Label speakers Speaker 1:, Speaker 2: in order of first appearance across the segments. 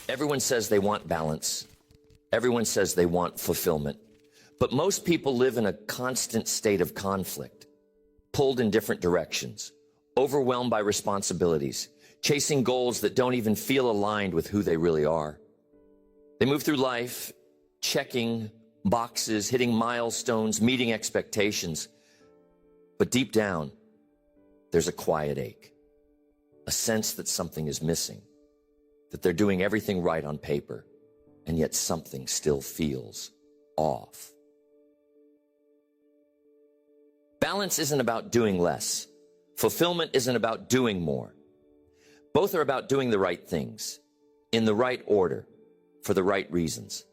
Speaker 1: Everyone says they want balance. Everyone says they want fulfillment. But most people live in a constant state of conflict, pulled in different directions, overwhelmed by responsibilities, chasing goals that don't even feel aligned with who they really are. They move through life, checking boxes, hitting milestones, meeting expectations. But deep down, there's a quiet ache, a sense that something is missing, that they're doing everything right on paper, and yet something still feels off. Balance isn't about doing less. Fulfillment isn't about doing more. Both are about doing the right things, in the right order, for the right reasons.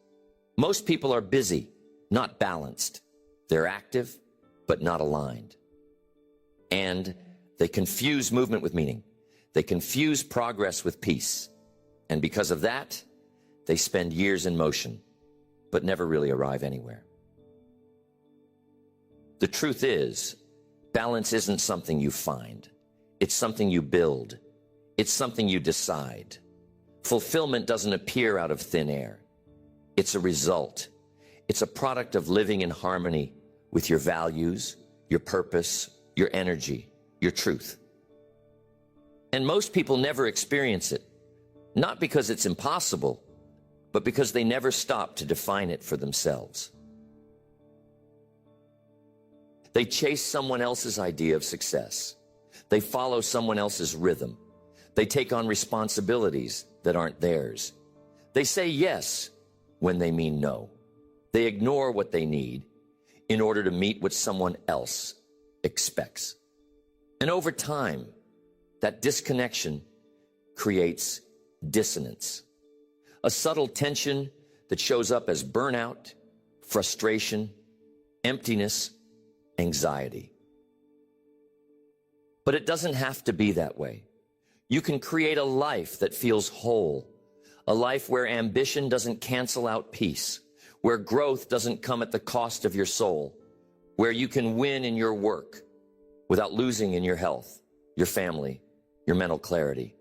Speaker 1: Most people are busy, not balanced. They're active, but not aligned. And they confuse movement with meaning. They confuse progress with peace. And because of that, they spend years in motion, but never really arrive anywhere. The truth is, balance isn't something you find. It's something you build. It's something you decide. Fulfillment doesn't appear out of thin air. It's a result. It's a product of living in harmony with your values, your purpose, your energy, your truth. And most people never experience it, not because it's impossible, but because they never stop to define it for themselves. They chase someone else's idea of success. They follow someone else's rhythm. They take on responsibilities that aren't theirs. They say yes when they mean no. They ignore what they need in order to meet what someone else expects. And over time, that disconnection creates dissonance, a subtle tension that shows up as burnout, frustration, emptiness, anxiety. But it doesn't have to be that way. You can create a life that feels whole, a life where ambition doesn't cancel out peace, where growth doesn't come at the cost of your soul, where you can win in your work without losing in your health, your family, your mental clarity.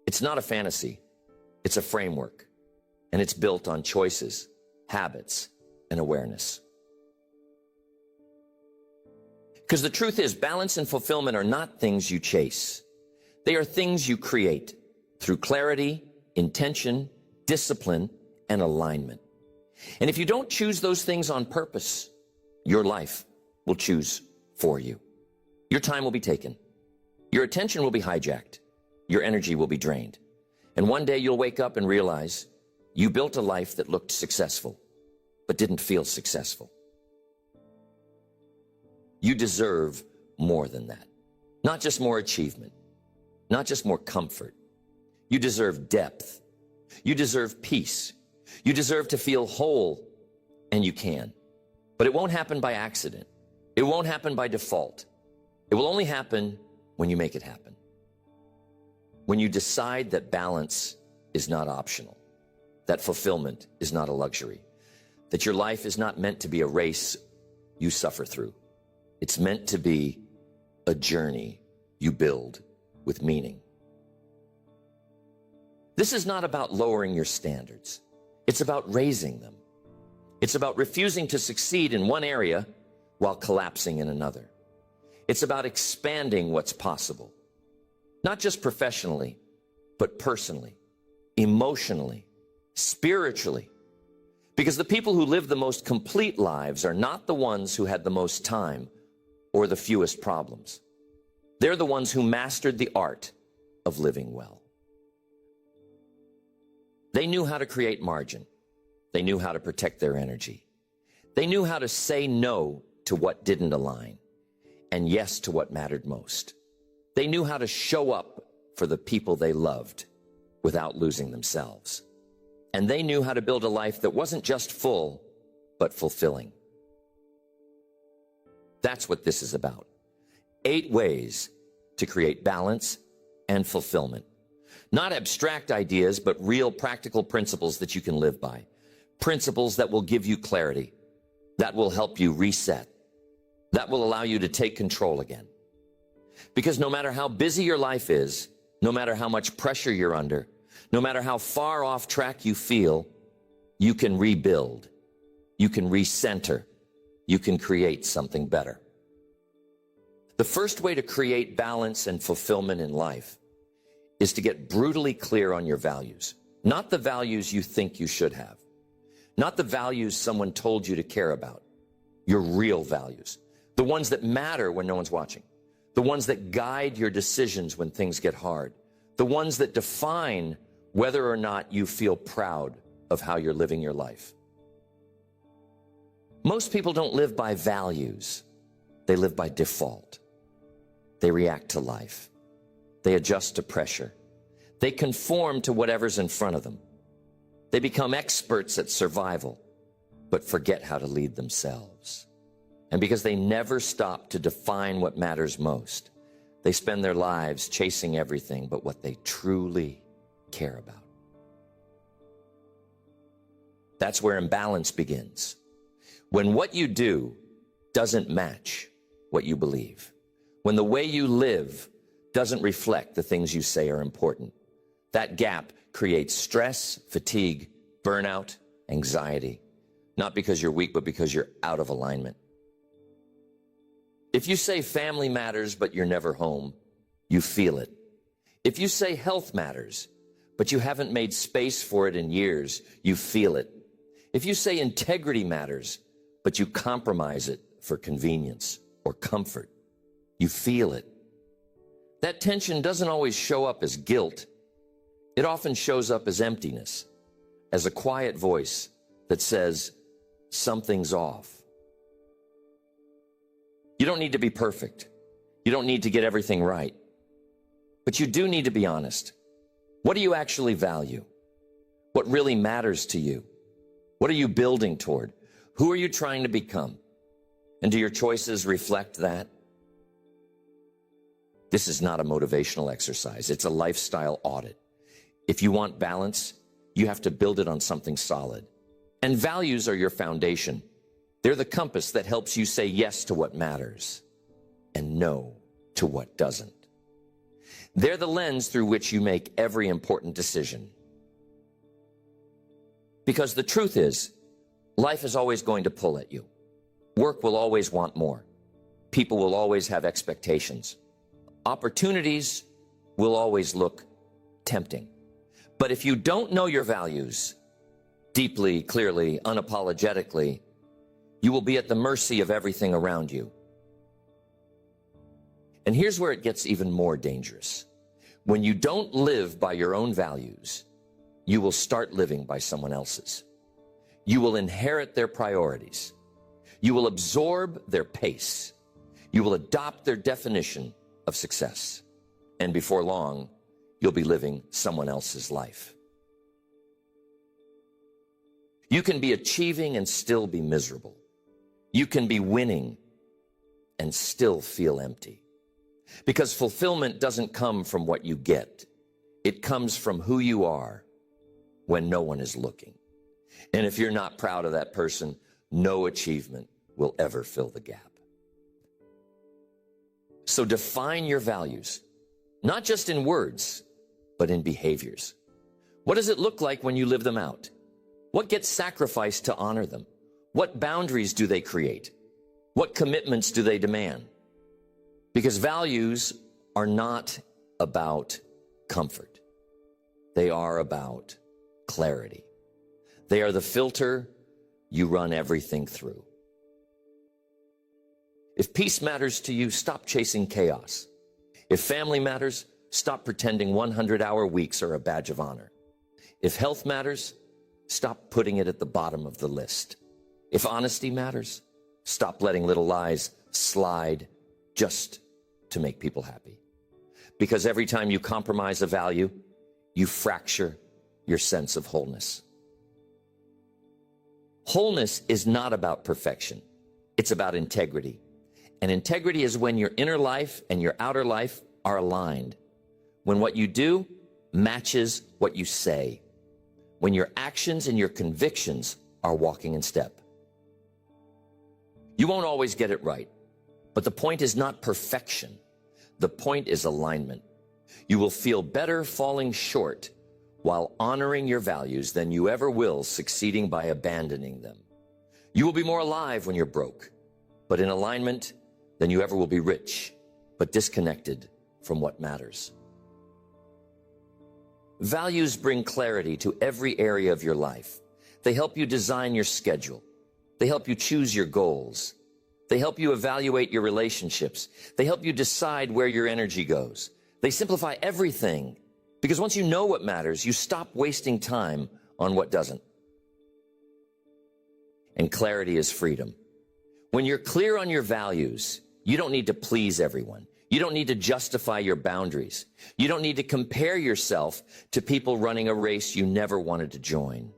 Speaker 1: It's not a fantasy. It's a framework, and it's built on choices, habits, and awareness. Because the truth is, balance and fulfillment are not things you chase. They are things you create through clarity, intention, discipline, and alignment. And if you don't choose those things on purpose, your life will choose for you. Your time will be taken. Your attention will be hijacked. Your energy will be drained. And one day you'll wake up and realize you built a life that looked successful, but didn't feel successful. You deserve more than that. Not just more achievement, not just more comfort. You deserve depth. You deserve peace. You deserve to feel whole, and you can. But it won't happen by accident. It won't happen by default. It will only happen when you make it happen. When you decide that balance is not optional, that fulfillment is not a luxury, that your life is not meant to be a race you suffer through. It's meant to be a journey you build with meaning. This is not about lowering your standards. It's about raising them. It's about refusing to succeed in one area while collapsing in another. It's about expanding what's possible, not just professionally, but personally, emotionally, spiritually. Because the people who live the most complete lives are not the ones who had the most time or the fewest problems. They're the ones who mastered the art of living well. They knew how to create margin. They knew how to protect their energy. They knew how to say no to what didn't align and yes to what mattered most. They knew how to show up for the people they loved without losing themselves. And they knew how to build a life that wasn't just full, but fulfilling. That's what this is about. 8 ways to create balance and fulfillment. Not abstract ideas, but real practical principles that you can live by. Principles that will give you clarity, that will help you reset, that will allow you to take control again. Because no matter how busy your life is, no matter how much pressure you're under, No matter how far off track you feel, you can rebuild, you can recenter, you can create something better. The first way to create balance and fulfillment in life is to get brutally clear on your values. Not the values you think you should have. Not the values someone told you to care about. Your real values. The ones that matter when no one's watching. The ones that guide your decisions when things get hard. The ones that define whether or not you feel proud of how you're living your life. Most people don't live by values. They live by default. They react to life. They adjust to pressure. They conform to whatever's in front of them. They become experts at survival, but forget how to lead themselves. And because they never stop to define what matters most, they spend their lives chasing everything but what they truly care about. That's where imbalance begins. When what you do doesn't match what you believe. When the way you live doesn't reflect the things you say are important. That gap creates stress, fatigue, burnout, anxiety. Not because you're weak, but because you're out of alignment. If you say family matters, but you're never home, you feel it. If you say health matters, but you haven't made space for it in years, you feel it. If you say integrity matters, but you compromise it for convenience or comfort, you feel it. That tension doesn't always show up as guilt. It often shows up as emptiness, as a quiet voice that says, something's off. You don't need to be perfect. You don't need to get everything right. But you do need to be honest. What do you actually value? What really matters to you? What are you building toward? Who are you trying to become? And do your choices reflect that? This is not a motivational exercise. It's a lifestyle audit. If you want balance, you have to build it on something solid. And values are your foundation. They're the compass that helps you say yes to what matters and no to what doesn't. They're the lens through which you make every important decision. Because the truth is, life is always going to pull at you. Work will always want more. People will always have expectations. Opportunities will always look tempting. But if you don't know your values deeply, clearly, unapologetically, you will be at the mercy of everything around you. And here's where it gets even more dangerous. When you don't live by your own values, you will start living by someone else's. You will inherit their priorities. You will absorb their pace. You will adopt their definition of success. And before long, you'll be living someone else's life. You can be achieving and still be miserable. You can be winning and still feel empty. Because fulfillment doesn't come from what you get. It comes from who you are when no one is looking. And if you're not proud of that person, no achievement will ever fill the gap. So define your values, not just in words, but in behaviors. What does it look like when you live them out? What gets sacrificed to honor them? What boundaries do they create? What commitments do they demand? Because values are not about comfort. They are about clarity. They are the filter you run everything through. If peace matters to you, stop chasing chaos. If family matters, stop pretending 100-hour weeks are a badge of honor. If health matters, stop putting it at the bottom of the list. If honesty matters, stop letting little lies slide just to make people happy. Because every time you compromise a value, you fracture your sense of wholeness. Wholeness is not about perfection. It's about integrity. And integrity is when your inner life and your outer life are aligned. When what you do matches what you say. When your actions and your convictions are walking in step. You won't always get it right, but the point is not perfection. The point is alignment. You will feel better falling short while honoring your values than you ever will succeeding by abandoning them. You will be more alive when you're broke, but in alignment than you ever will be rich, but disconnected from what matters. Values bring clarity to every area of your life. They help you design your schedule. They help you choose your goals. They help you evaluate your relationships. They help you decide where your energy goes. They simplify everything, because once you know what matters, you stop wasting time on what doesn't. And clarity is freedom. When you're clear on your values, you don't need to please everyone. You don't need to justify your boundaries. You don't need to compare yourself to people running a race you never wanted to join.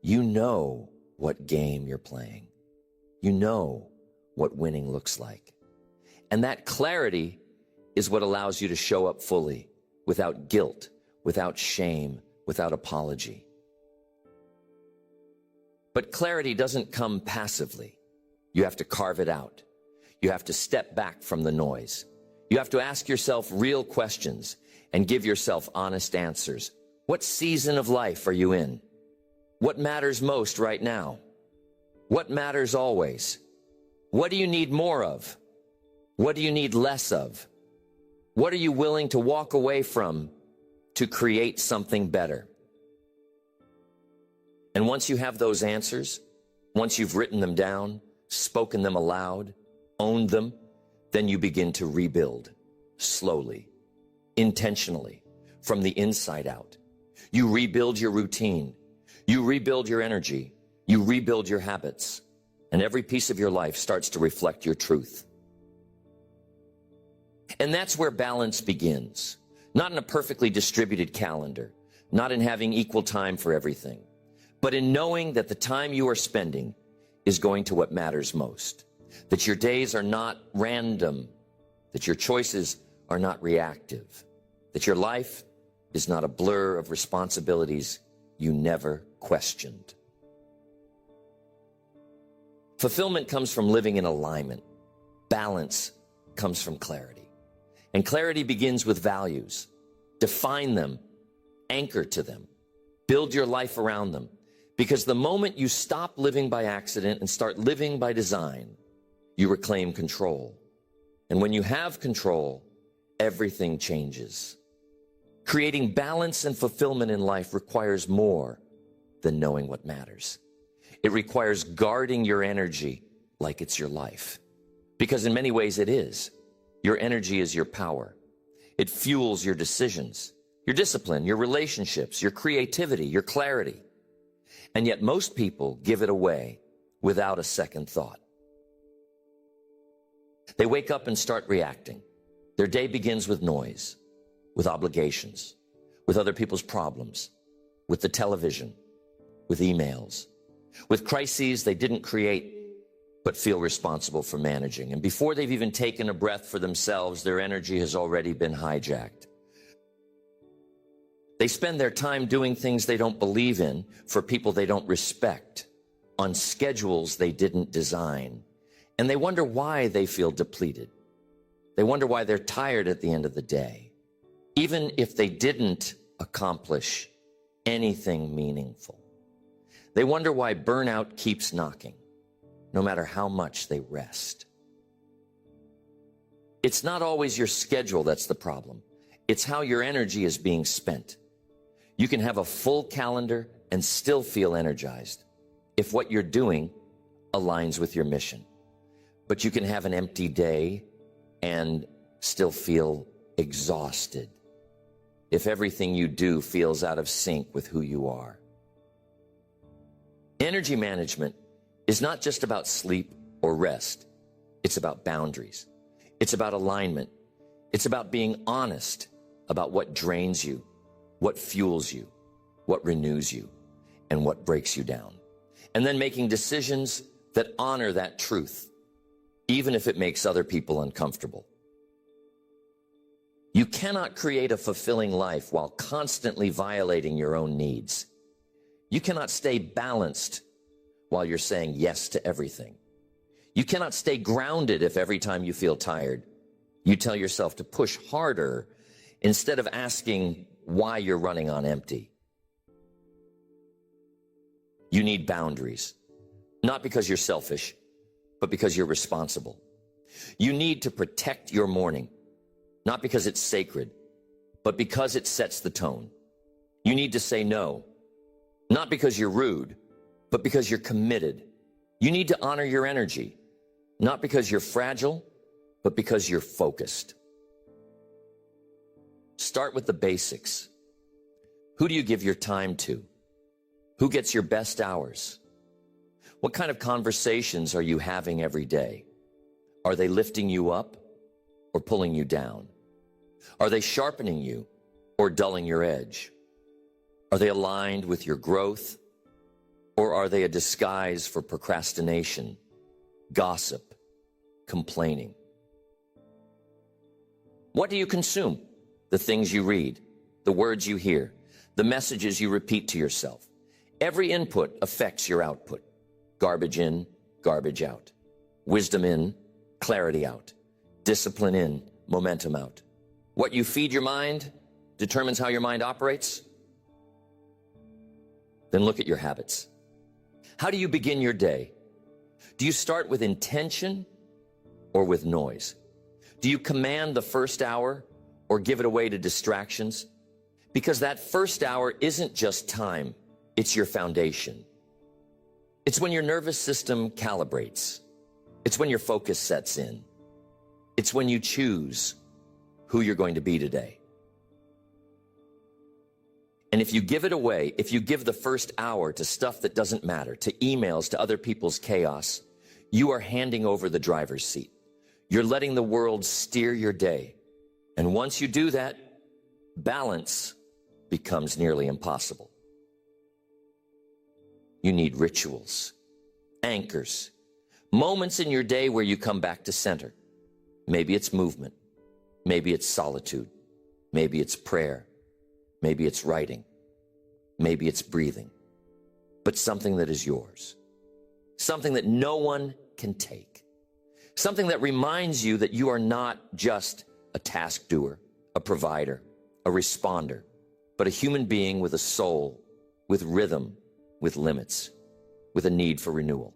Speaker 1: You know what game you're playing. You know what winning looks like. And that clarity is what allows you to show up fully, without guilt, without shame, without apology. But clarity doesn't come passively. You have to carve it out. You have to step back from the noise. You have to ask yourself real questions and give yourself honest answers. What season of life are you in? What matters most right now? What matters always? What do you need more of? What do you need less of? What are you willing to walk away from to create something better? And once you have those answers, once you've written them down, spoken them aloud, owned them, then you begin to rebuild slowly, intentionally, from the inside out. You rebuild your routine. You rebuild your energy. You rebuild your habits. And every piece of your life starts to reflect your truth. And that's where balance begins. Not in a perfectly distributed calendar, not in having equal time for everything, but in knowing that the time you are spending is going to what matters most. That your days are not random, that your choices are not reactive, that your life is not a blur of responsibilities you never questioned. Fulfillment comes from living in alignment. Balance comes from clarity. And clarity begins with values. Define them, anchor to them, build your life around them. Because the moment you stop living by accident and start living by design, you reclaim control. And when you have control, everything changes. Creating balance and fulfillment in life requires more than knowing what matters. It requires guarding your energy like it's your life. Because in many ways it is. Your energy is your power. It fuels your decisions, your discipline, your relationships, your creativity, your clarity. And yet most people give it away without a second thought. They wake up and start reacting. Their day begins with noise, with obligations, with other people's problems, with the television, with emails, with crises they didn't create but feel responsible for managing. And before they've even taken a breath for themselves, their energy has already been hijacked. They spend their time doing things they don't believe in for people they don't respect, on schedules they didn't design. And they wonder why they feel depleted. They wonder why they're tired at the end of the day, even if they didn't accomplish anything meaningful. They wonder why burnout keeps knocking, no matter how much they rest. It's not always your schedule that's the problem. It's how your energy is being spent. You can have a full calendar and still feel energized if what you're doing aligns with your mission. But you can have an empty day and still feel exhausted if everything you do feels out of sync with who you are. Energy management is not just about sleep or rest. It's about boundaries. It's about alignment. It's about being honest about what drains you, what fuels you, what renews you, and what breaks you down. And then making decisions that honor that truth, even if it makes other people uncomfortable. You cannot create a fulfilling life while constantly violating your own needs. You cannot stay balanced while you're saying yes to everything. You cannot stay grounded if every time you feel tired, you tell yourself to push harder instead of asking why you're running on empty. You need boundaries, not because you're selfish, but because you're responsible. You need to protect your morning, not because it's sacred, but because it sets the tone. You need to say no, not because you're rude, but because you're committed. You need to honor your energy, not because you're fragile, but because you're focused. Start with the basics. Who do you give your time to? Who gets your best hours? What kind of conversations are you having every day? Are they lifting you up or pulling you down? Are they sharpening you or dulling your edge? Are they aligned with your growth, or are they a disguise for procrastination, gossip, complaining? What do you consume? The things you read, the words you hear, the messages you repeat to yourself. Every input affects your output. Garbage in, garbage out. Wisdom in, clarity out. Discipline in, momentum out. What you feed your mind determines how your mind operates. Then look at your habits. How do you begin your day? Do you start with intention or with noise? Do you command the first hour or give it away to distractions? Because that first hour isn't just time, it's your foundation. It's when your nervous system calibrates. It's when your focus sets in. It's when you choose who you're going to be today. And if you give it away, if you give the first hour to stuff that doesn't matter, to emails, to other people's chaos, you are handing over the driver's seat. You're letting the world steer your day. And once you do that, balance becomes nearly impossible. You need rituals, anchors, moments in your day where you come back to center. Maybe it's movement. Maybe it's solitude. Maybe it's prayer. Maybe it's writing. Maybe it's breathing. But something that is yours. Something that no one can take. Something that reminds you that you are not just a task doer, a provider, a responder, but a human being with a soul, with rhythm, with limits, with a need for renewal.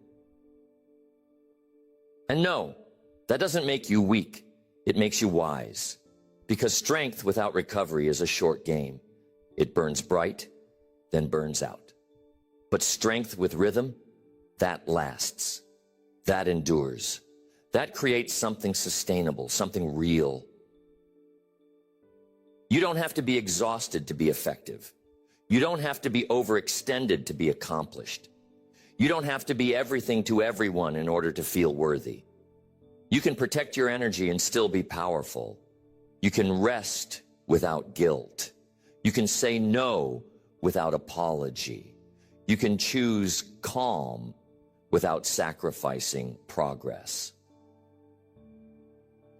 Speaker 1: And no, that doesn't make you weak. It makes you wise. Because strength without recovery is a short game. It burns bright, then burns out. But strength with rhythm, that lasts. That endures. That creates something sustainable, something real. You don't have to be exhausted to be effective. You don't have to be overextended to be accomplished. You don't have to be everything to everyone in order to feel worthy. You can protect your energy and still be powerful. You can rest without guilt. You can say no without apology. You can choose calm without sacrificing progress.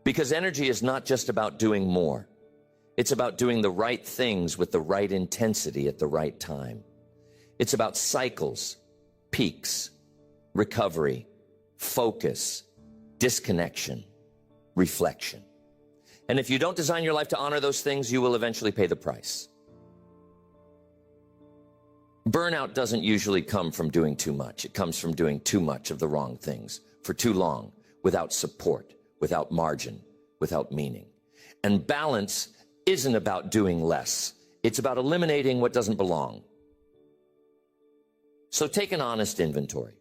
Speaker 1: Because energy is not just about doing more. It's about doing the right things with the right intensity at the right time. It's about cycles, peaks, recovery, focus, disconnection, reflection. And if you don't design your life to honor those things, you will eventually pay the price. Burnout doesn't usually come from doing too much. It comes from doing too much of the wrong things for too long, without support, without margin, without meaning. And balance isn't about doing less. It's about eliminating what doesn't belong. So take an honest inventory.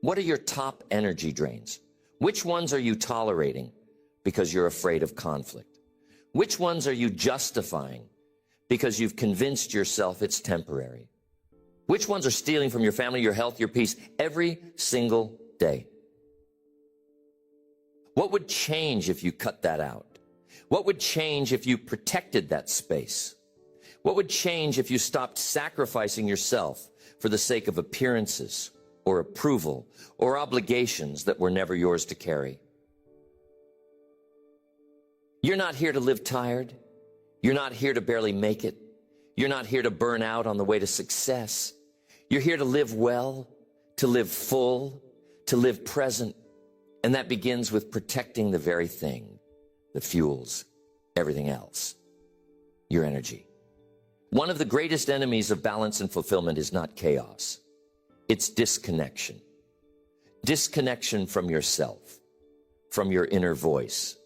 Speaker 1: What are your top energy drains? Which ones are you tolerating because you're afraid of conflict? Which ones are you justifying because you've convinced yourself it's temporary? Which ones are stealing from your family, your health, your peace every single day? What would change if you cut that out? What would change if you protected that space? What would change if you stopped sacrificing yourself for the sake of appearances or approval or obligations that were never yours to carry? You're not here to live tired. You're not here to barely make it. You're not here to burn out on the way to success. You're here to live well, to live full, to live present. And that begins with protecting the very thing that fuels everything else, your energy. One of the greatest enemies of balance and fulfillment is not chaos. It's disconnection. Disconnection from yourself, from your inner voice,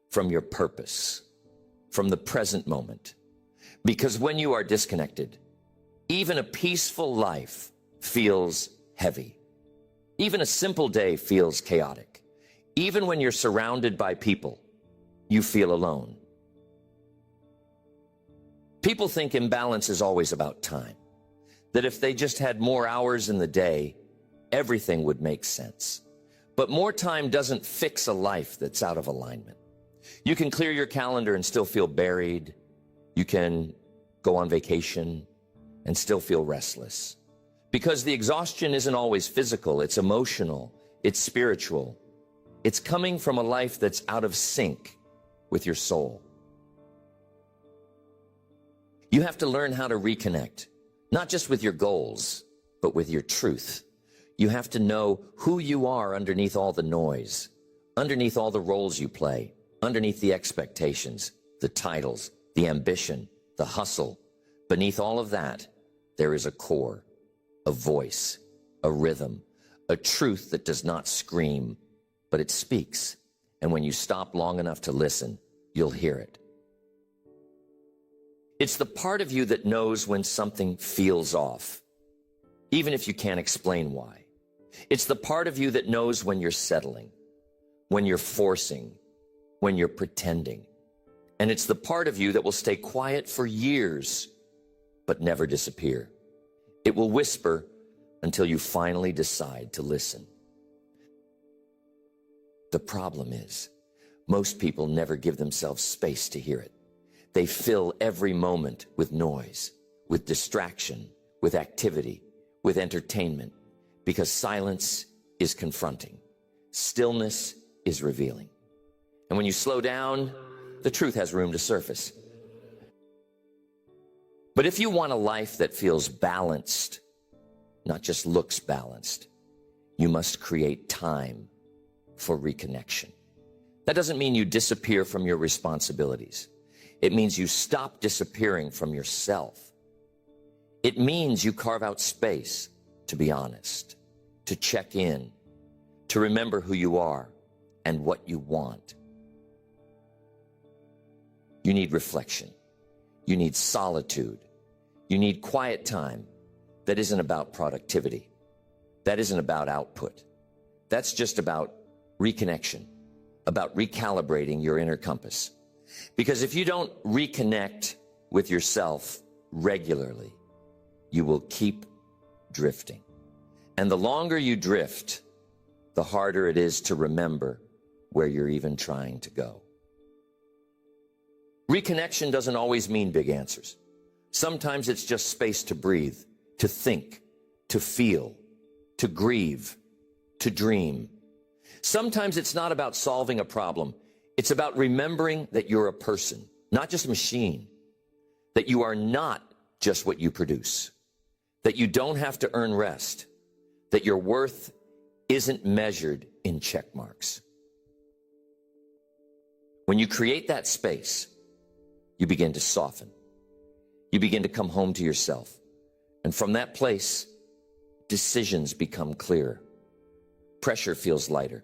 Speaker 1: from your purpose, from the present moment. Because when you are disconnected, even a peaceful life feels heavy. Even a simple day feels chaotic. Even when you're surrounded by people, you feel alone. People think imbalance is always about time, that if they just had more hours in the day, everything would make sense. But more time doesn't fix a life that's out of alignment. You can clear your calendar and still feel buried. You can go on vacation and still feel restless. Because the exhaustion isn't always physical, it's emotional, it's spiritual. It's coming from a life that's out of sync with your soul. You have to learn how to reconnect, not just with your goals, but with your truth. You have to know who you are underneath all the noise, underneath all the roles you play, underneath the expectations, the titles, the ambition, the hustle. Beneath all of that, there is a core, a voice, a rhythm, a truth that does not scream, but it speaks. And when you stop long enough to listen, you'll hear it. It's the part of you that knows when something feels off, even if you can't explain why. It's the part of you that knows when you're settling, when you're forcing, when you're pretending. And it's the part of you that will stay quiet for years, but never disappear. It will whisper until you finally decide to listen. The problem is, most people never give themselves space to hear it. They fill every moment with noise, with distraction, with activity, with entertainment, because silence is confronting. Stillness is revealing. And when you slow down, the truth has room to surface. But if you want a life that feels balanced, not just looks balanced, you must create time for reconnection. That doesn't mean you disappear from your responsibilities. It means you stop disappearing from yourself. It means you carve out space to be honest, to check in, to remember who you are and what you want. You need reflection. You need solitude. You need quiet time that isn't about productivity. That isn't about output. That's just about reconnection, about recalibrating your inner compass. Because if you don't reconnect with yourself regularly, you will keep drifting. And the longer you drift, the harder it is to remember where you're even trying to go. Reconnection doesn't always mean big answers. Sometimes it's just space to breathe, to think, to feel, to grieve, to dream. Sometimes it's not about solving a problem. It's about remembering that you're a person, not just a machine, that you are not just what you produce, that you don't have to earn rest, that your worth isn't measured in check marks. When you create that space, you begin to soften. You begin to come home to yourself. And from that place, decisions become clearer. Pressure feels lighter.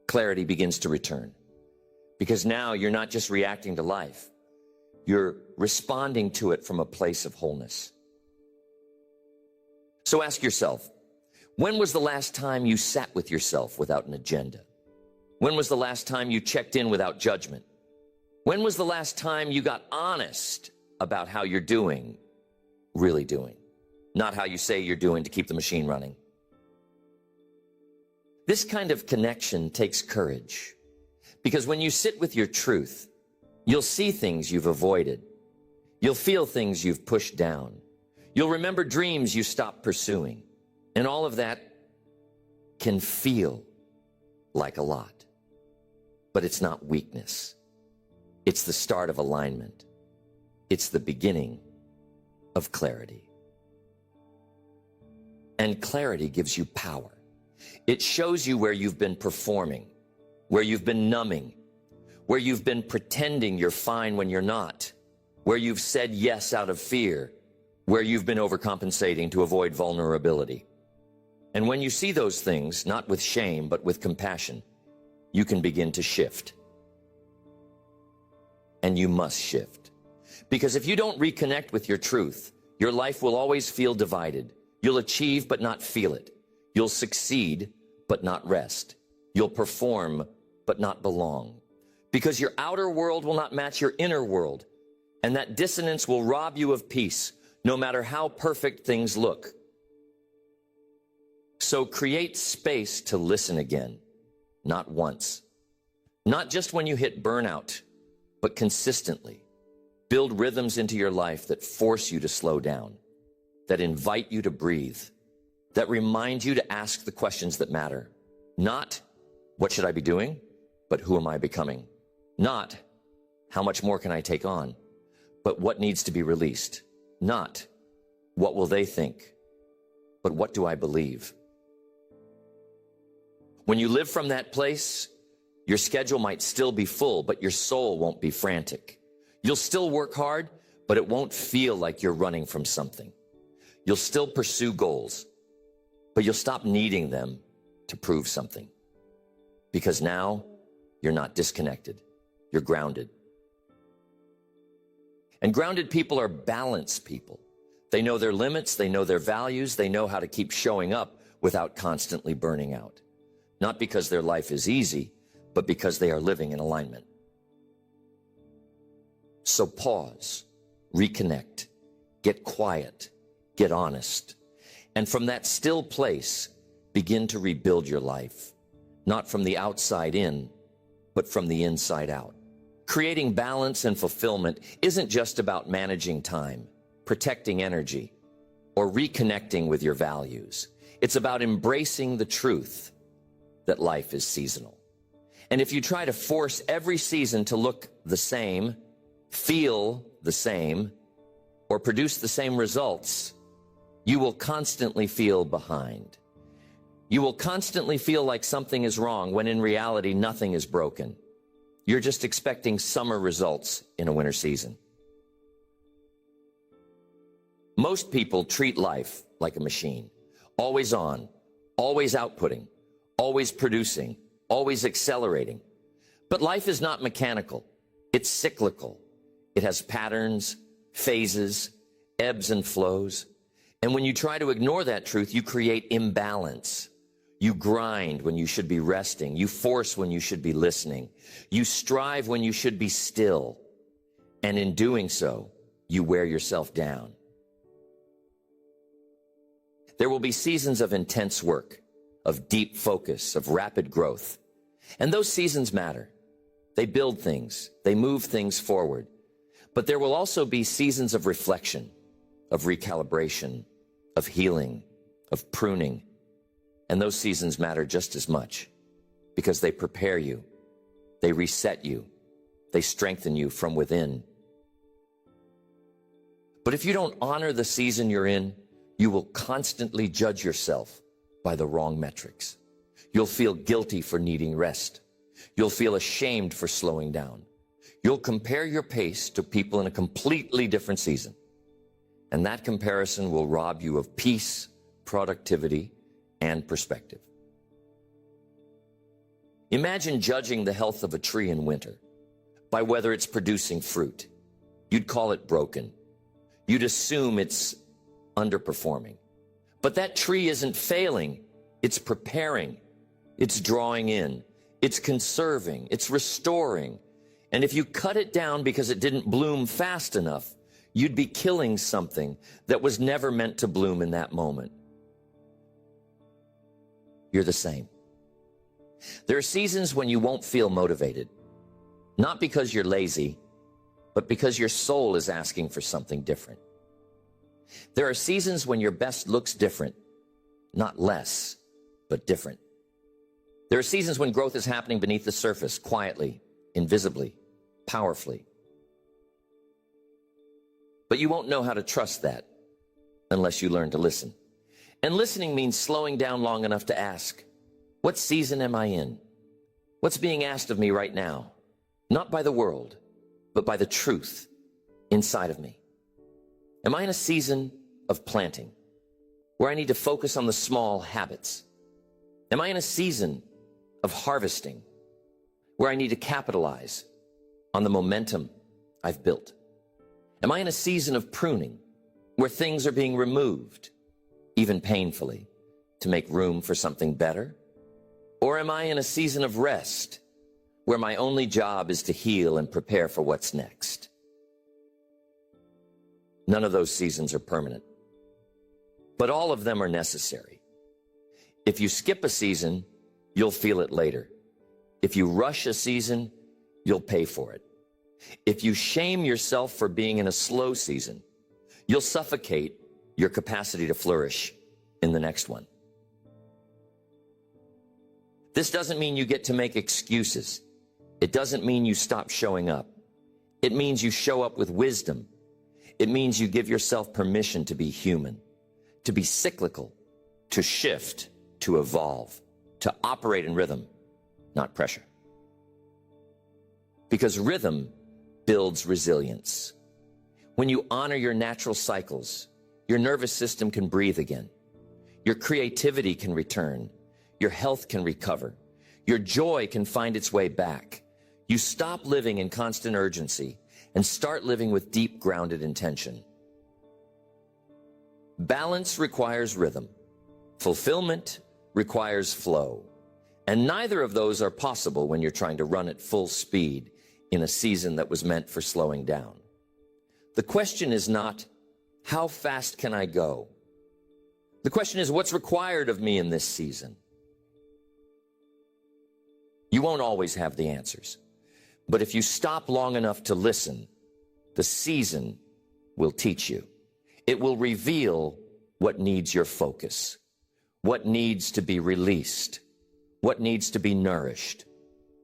Speaker 1: Clarity begins to return. Because now you're not just reacting to life. You're responding to it from a place of wholeness. So ask yourself, when was the last time you sat with yourself without an agenda? When was the last time you checked in without judgment? When was the last time you got honest about how you're doing, really doing, not how you say you're doing to keep the machine running? This kind of connection takes courage, because when you sit with your truth, you'll see things you've avoided. You'll feel things you've pushed down. You'll remember dreams you stopped pursuing. And all of that can feel like a lot. But it's not weakness. It's the start of alignment. It's the beginning of clarity. And clarity gives you power. It shows you where you've been performing, where you've been numbing, where you've been pretending you're fine when you're not, where you've said yes out of fear, where you've been overcompensating to avoid vulnerability. And when you see those things, not with shame, but with compassion, you can begin to shift. And you must shift. Because if you don't reconnect with your truth, your life will always feel divided. You'll achieve but not feel it. You'll succeed but not rest. You'll perform but not belong. Because your outer world will not match your inner world. And that dissonance will rob you of peace, no matter how perfect things look. So create space to listen again, not once. Not just when you hit burnout, but consistently. Build rhythms into your life that force you to slow down, that invite you to breathe, that remind you to ask the questions that matter. Not, what should I be doing? But who am I becoming? Not, how much more can I take on? But what needs to be released? Not, what will they think? But what do I believe? When you live from that place, your schedule might still be full, but your soul won't be frantic. You'll still work hard, but it won't feel like you're running from something. You'll still pursue goals, but you'll stop needing them to prove something. Because now you're not disconnected, you're grounded. And grounded people are balanced people. They know their limits, they know their values, they know how to keep showing up without constantly burning out. Not because their life is easy, but because they are living in alignment. So pause, reconnect, get quiet, get honest, and from that still place, begin to rebuild your life, not from the outside in, but from the inside out. Creating balance and fulfillment isn't just about managing time, protecting energy, or reconnecting with your values. It's about embracing the truth that life is seasonal. And if you try to force every season to look the same, feel the same, or produce the same results, you will constantly feel behind. You will constantly feel like something is wrong when in reality nothing is broken. You're just expecting summer results in a winter season. Most people treat life like a machine, always on, always outputting, always producing, always accelerating. But life is not mechanical. It's cyclical. It has patterns, phases, ebbs and flows. And when you try to ignore that truth, you create imbalance. You grind when you should be resting. You force when you should be listening. You strive when you should be still. And in doing so, you wear yourself down. There will be seasons of intense work, of deep focus, of rapid growth. And those seasons matter. They build things. They move things forward. But there will also be seasons of reflection, of recalibration, of healing, of pruning. And those seasons matter just as much because they prepare you, they reset you, they strengthen you from within. But if you don't honor the season you're in, you will constantly judge yourself by the wrong metrics. You'll feel guilty for needing rest. You'll feel ashamed for slowing down. You'll compare your pace to people in a completely different season. And that comparison will rob you of peace, productivity, and perspective. Imagine judging the health of a tree in winter by whether it's producing fruit. You'd call it broken. You'd assume it's underperforming. But that tree isn't failing. It's preparing. It's drawing in. It's conserving. It's restoring. And if you cut it down because it didn't bloom fast enough, you'd be killing something that was never meant to bloom in that moment. You're the same. There are seasons when you won't feel motivated, not because you're lazy, but because your soul is asking for something different. There are seasons when your best looks different, not less, but different. There are seasons when growth is happening beneath the surface, quietly, invisibly, powerfully. But you won't know how to trust that unless you learn to listen. And listening means slowing down long enough to ask, what season am I in? What's being asked of me right now? Not by the world, but by the truth inside of me. Am I in a season of planting where I need to focus on the small habits? Am I in a season of harvesting, where I need to capitalize on the momentum I've built? Am I in a season of pruning, where things are being removed, even painfully, to make room for something better? Or am I in a season of rest, where my only job is to heal and prepare for what's next? None of those seasons are permanent, but all of them are necessary. If you skip a season, you'll feel it later. If you rush a season, you'll pay for it. If you shame yourself for being in a slow season, you'll suffocate your capacity to flourish in the next one. This doesn't mean you get to make excuses. It doesn't mean you stop showing up. It means you show up with wisdom. It means you give yourself permission to be human, to be cyclical, to shift, to evolve, to operate in rhythm, not pressure. Because rhythm builds resilience. When you honor your natural cycles, your nervous system can breathe again. Your creativity can return. Your health can recover. Your joy can find its way back. You stop living in constant urgency and start living with deep, grounded intention. Balance requires rhythm. Fulfillment requires flow. And neither of those are possible when you're trying to run at full speed in a season that was meant for slowing down. The question is not, how fast can I go? The question is, what's required of me in this season? You won't always have the answers, but if you stop long enough to listen, the season will teach you. It will reveal what needs your focus, what needs to be released, what needs to be nourished,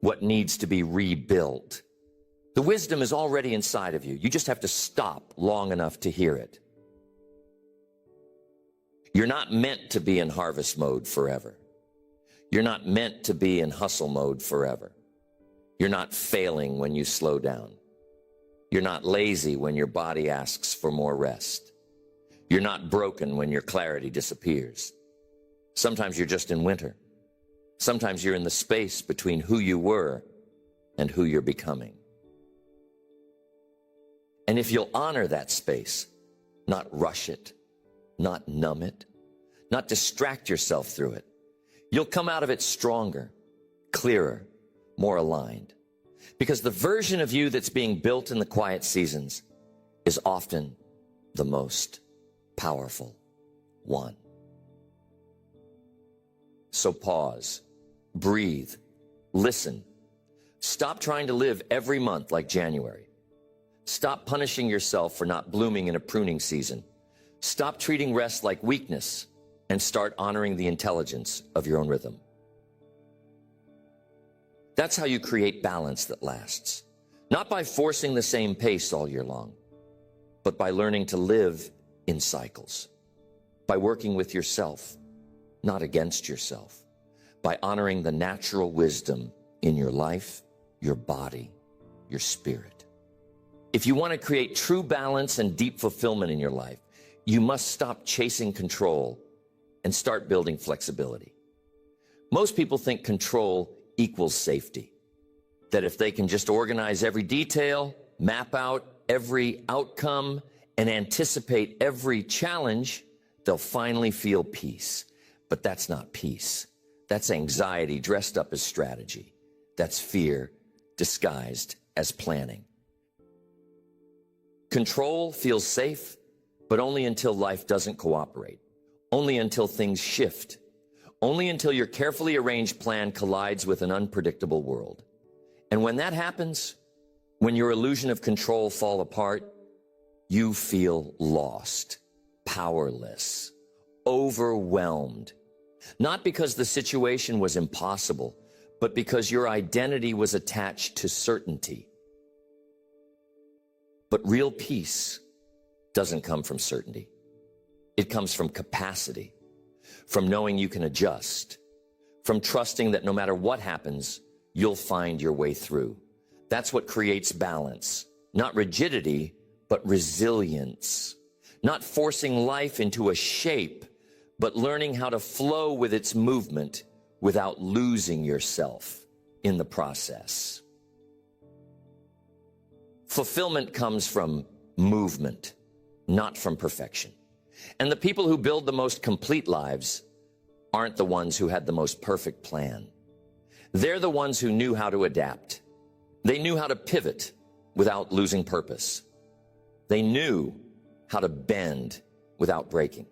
Speaker 1: what needs to be rebuilt. The wisdom is already inside of you. You just have to stop long enough to hear it. You're not meant to be in harvest mode forever. You're not meant to be in hustle mode forever. You're not failing when you slow down. You're not lazy when your body asks for more rest. You're not broken when your clarity disappears. Sometimes you're just in winter. Sometimes you're in the space between who you were and who you're becoming. And if you'll honor that space, not rush it, not numb it, not distract yourself through it, you'll come out of it stronger, clearer, more aligned. Because the version of you that's being built in the quiet seasons is often the most powerful one. So pause, breathe, listen. Stop trying to live every month like January. Stop punishing yourself for not blooming in a pruning season. Stop treating rest like weakness and start honoring the intelligence of your own rhythm. That's how you create balance that lasts. Not by forcing the same pace all year long, but by learning to live in cycles. By working with yourself, not against yourself. By honoring the natural wisdom in your life, your body, your spirit. If you want to create true balance and deep fulfillment in your life, you must stop chasing control and start building flexibility. Most people think control equals safety. That if they can just organize every detail, map out every outcome, and anticipate every challenge, they'll finally feel peace. But that's not peace. That's anxiety dressed up as strategy. That's fear disguised as planning. Control feels safe, but only until life doesn't cooperate. Only until things shift. Only until your carefully arranged plan collides with an unpredictable world. And when that happens, when your illusion of control falls apart, you feel lost, powerless, overwhelmed. Not because the situation was impossible, but because your identity was attached to certainty. But real peace doesn't come from certainty. It comes from capacity, from knowing you can adjust, from trusting that no matter what happens, you'll find your way through. That's what creates balance, not rigidity, but resilience. Not forcing life into a shape, but learning how to flow with its movement without losing yourself in the process. Fulfillment comes from movement, not from perfection. And the people who build the most complete lives aren't the ones who had the most perfect plan. They're the ones who knew how to adapt. They knew how to pivot without losing purpose. They knew how to bend without breaking.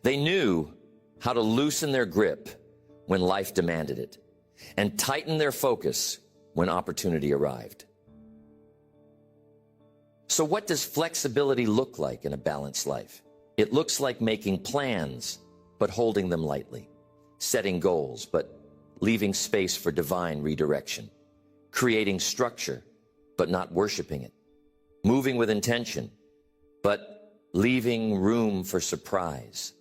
Speaker 1: They knew how to loosen their grip when life demanded it and tighten their focus when opportunity arrived. So what does flexibility look like in a balanced life? It looks like making plans, but holding them lightly, setting goals, but leaving space for divine redirection, creating structure, but not worshiping it, moving with intention, but leaving room for surprise,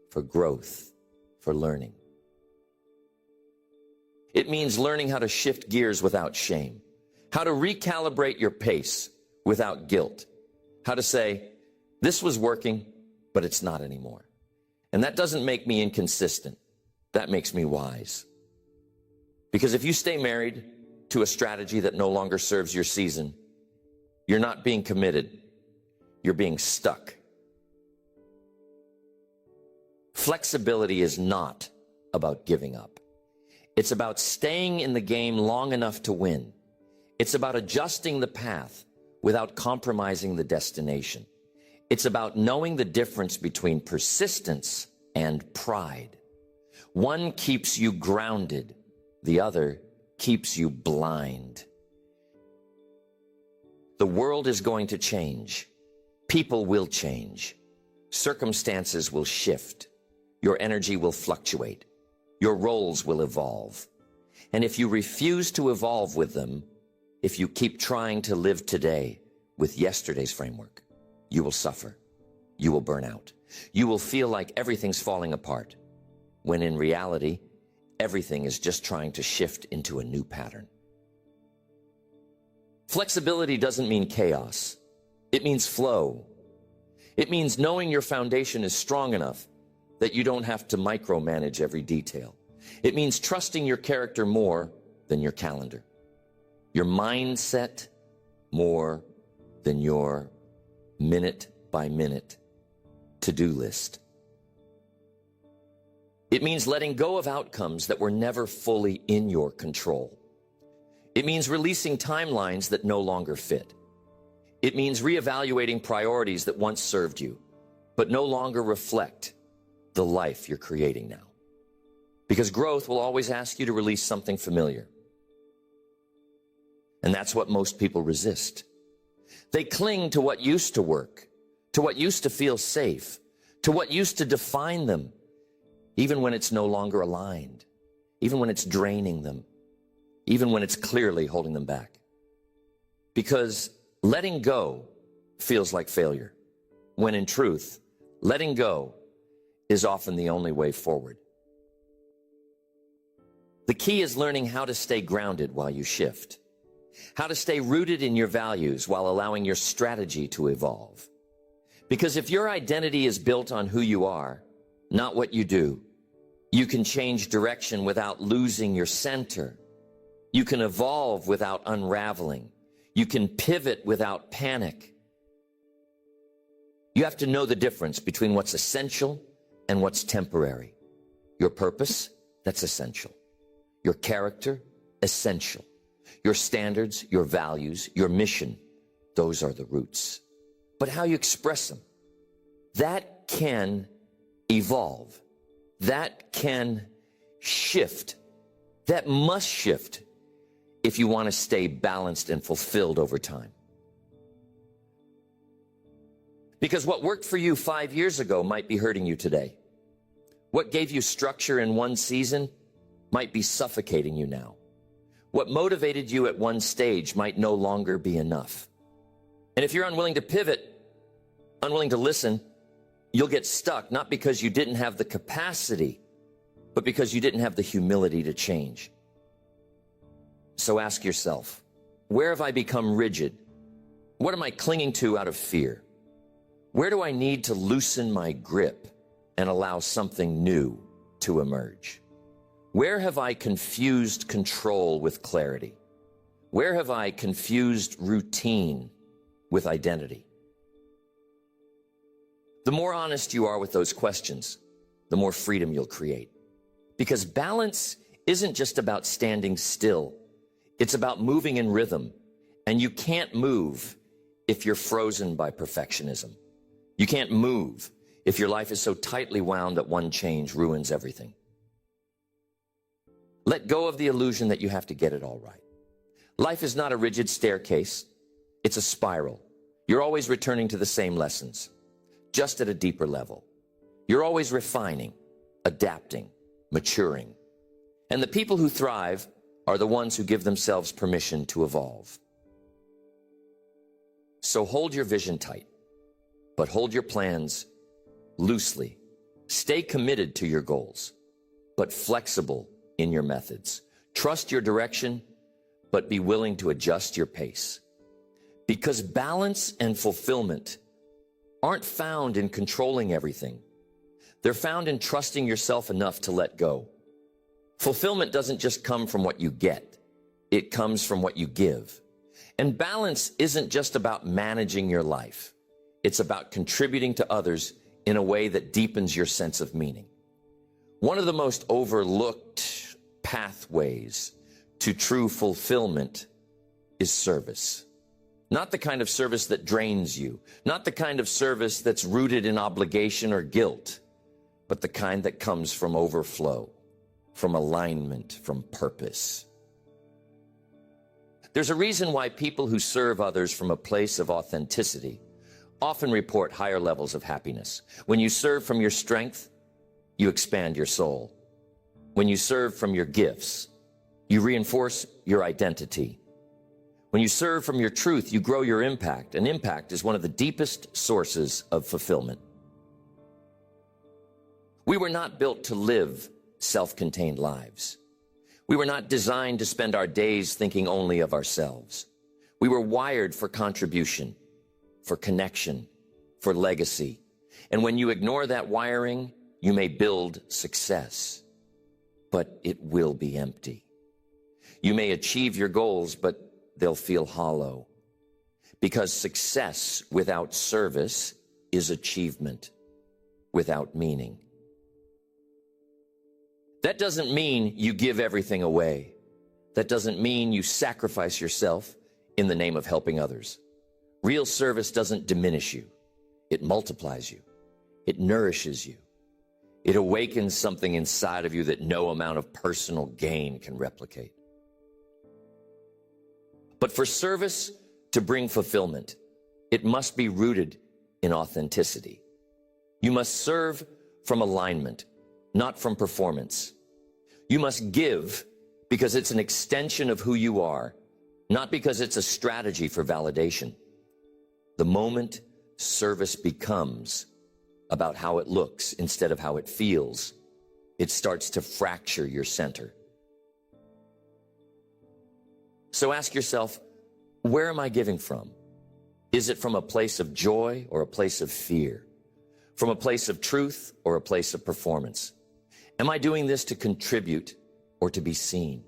Speaker 1: for growth, for learning. It means learning how to shift gears without shame, how to recalibrate your pace without guilt, how to say, this was working, but it's not anymore. And that doesn't make me inconsistent. That makes me wise. Because if you stay married to a strategy that no longer serves your season, you're not being committed. You're being stuck. Flexibility is not about giving up. It's about staying in the game long enough to win. It's about adjusting the path without compromising the destination. It's about knowing the difference between persistence and pride. One keeps you grounded, the other keeps you blind. The world is going to change. People will change. Circumstances will shift. Your energy will fluctuate. Your roles will evolve. And if you refuse to evolve with them, if you keep trying to live today with yesterday's framework, you will suffer. You will burn out. You will feel like everything's falling apart, when in reality, everything is just trying to shift into a new pattern. Flexibility doesn't mean chaos. It means flow. It means knowing your foundation is strong enough that you don't have to micromanage every detail. It means trusting your character more than your calendar, your mindset more than your minute-by-minute to-do list. It means letting go of outcomes that were never fully in your control. It means releasing timelines that no longer fit. It means reevaluating priorities that once served you, but no longer reflect the life you're creating now. Because growth will always ask you to release something familiar. And that's what most people resist. They cling to what used to work, to what used to feel safe, to what used to define them, even when it's no longer aligned, even when it's draining them, even when it's clearly holding them back. Because letting go feels like failure, when in truth, letting go is often the only way forward. The key is learning how to stay grounded while you shift, how to stay rooted in your values while allowing your strategy to evolve. Because if your identity is built on who you are, not what you do, you can change direction without losing your center. You can evolve without unraveling. You can pivot without panic. You have to know the difference between what's essential and what's temporary. Your purpose, that's essential. Your character, essential. Your standards, your values, your mission, those are the roots. But how you express them, that can evolve. That can shift. That must shift if you want to stay balanced and fulfilled over time. Because what worked for you 5 years ago might be hurting you today. What gave you structure in one season might be suffocating you now. What motivated you at one stage might no longer be enough. And if you're unwilling to pivot, unwilling to listen, you'll get stuck, not because you didn't have the capacity, but because you didn't have the humility to change. So ask yourself, where have I become rigid? What am I clinging to out of fear? Where do I need to loosen my grip? and allow something new to emerge? Where have I confused control with clarity? Where have I confused routine with identity? The more honest you are with those questions, the more freedom you'll create. Because balance isn't just about standing still. It's about moving in rhythm. And you can't move if you're frozen by perfectionism. You can't move if your life is so tightly wound that one change ruins everything. Let go of the illusion that you have to get it all right. Life is not a rigid staircase. It's a spiral. You're always returning to the same lessons, just at a deeper level. You're always refining, adapting, maturing. And the people who thrive are the ones who give themselves permission to evolve. So hold your vision tight, but hold your plans loosely. Stay committed to your goals, but flexible in your methods. Trust your direction, but be willing to adjust your pace. Because balance and fulfillment aren't found in controlling everything. They're found in trusting yourself enough to let go. Fulfillment doesn't just come from what you get. It comes from what you give. And balance isn't just about managing your life. It's about contributing to others in a way that deepens your sense of meaning. One of the most overlooked pathways to true fulfillment is service. Not the kind of service that drains you, not the kind of service that's rooted in obligation or guilt, but the kind that comes from overflow, from alignment, from purpose. There's a reason why people who serve others from a place of authenticity often report higher levels of happiness. When you serve from your strength, you expand your soul. When you serve from your gifts, you reinforce your identity. When you serve from your truth, you grow your impact, and impact is one of the deepest sources of fulfillment. We were not built to live self-contained lives. We were not designed to spend our days thinking only of ourselves. We were wired for contribution, for connection, for legacy. And when you ignore that wiring, you may build success, but it will be empty. You may achieve your goals, but they'll feel hollow. Because success without service is achievement without meaning. That doesn't mean you give everything away. That doesn't mean you sacrifice yourself in the name of helping others. Real service doesn't diminish you. It multiplies you. It nourishes you. It awakens something inside of you that no amount of personal gain can replicate. But for service to bring fulfillment, it must be rooted in authenticity. You must serve from alignment, not from performance. You must give because it's an extension of who you are, not because it's a strategy for validation. The moment service becomes about how it looks instead of how it feels, it starts to fracture your center. So ask yourself, where am I giving from? Is it from a place of joy or a place of fear? From a place of truth or a place of performance? Am I doing this to contribute or to be seen?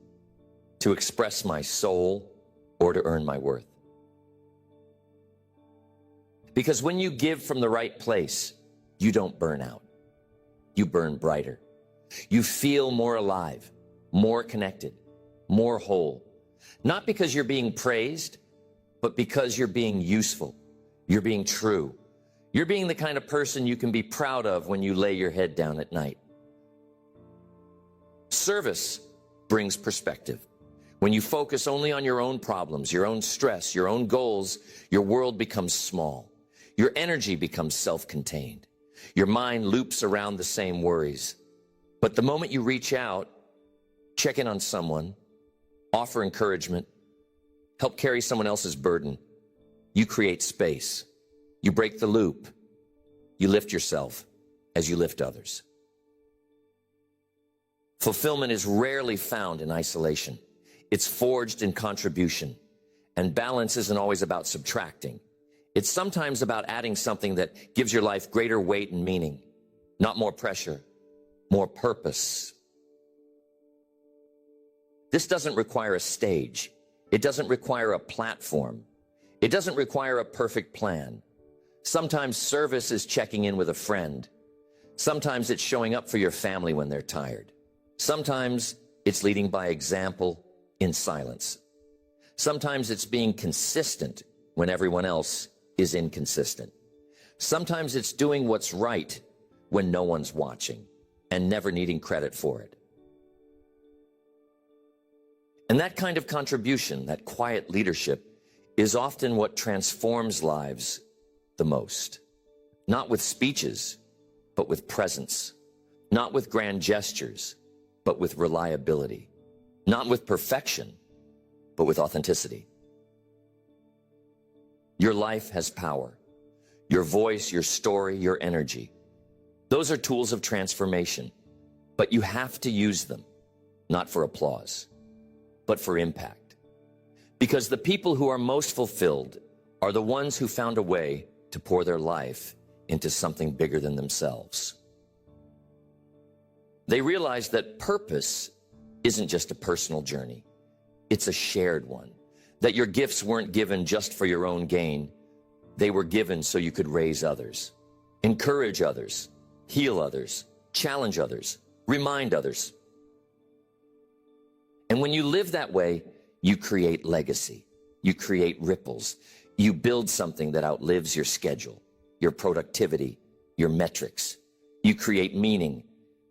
Speaker 1: To express my soul or to earn my worth? Because when you give from the right place, you don't burn out. You burn brighter. You feel more alive, more connected, more whole. Not because you're being praised, but because you're being useful. You're being true. You're being the kind of person you can be proud of when you lay your head down at night. Service brings perspective. When you focus only on your own problems, your own stress, your own goals, your world becomes small. Your energy becomes self-contained. Your mind loops around the same worries. But the moment you reach out, check in on someone, offer encouragement, help carry someone else's burden, you create space. You break the loop. You lift yourself as you lift others. Fulfillment is rarely found in isolation. It's forged in contribution. And balance isn't always about subtracting. It's sometimes about adding something that gives your life greater weight and meaning. Not more pressure, more purpose. This doesn't require a stage. It doesn't require a platform. It doesn't require a perfect plan. Sometimes service is checking in with a friend. Sometimes it's showing up for your family when they're tired. Sometimes it's leading by example in silence. Sometimes it's being consistent when everyone else is inconsistent. Sometimes it's doing what's right when no one's watching and never needing credit for it. And that kind of contribution, that quiet leadership, is often what transforms lives the most. Not with speeches, but with presence. Not with grand gestures, but with reliability. Not with perfection, but with authenticity. Your life has power. Your voice, your story, your energy. Those are tools of transformation, but you have to use them, not for applause, but for impact. Because the people who are most fulfilled are the ones who found a way to pour their life into something bigger than themselves. They realize that purpose isn't just a personal journey. It's a shared one. That your gifts weren't given just for your own gain. They were given so you could raise others, encourage others, heal others, challenge others, remind others. And when you live that way, you create legacy. You create ripples. You build something that outlives your schedule, your productivity, your metrics. You create meaning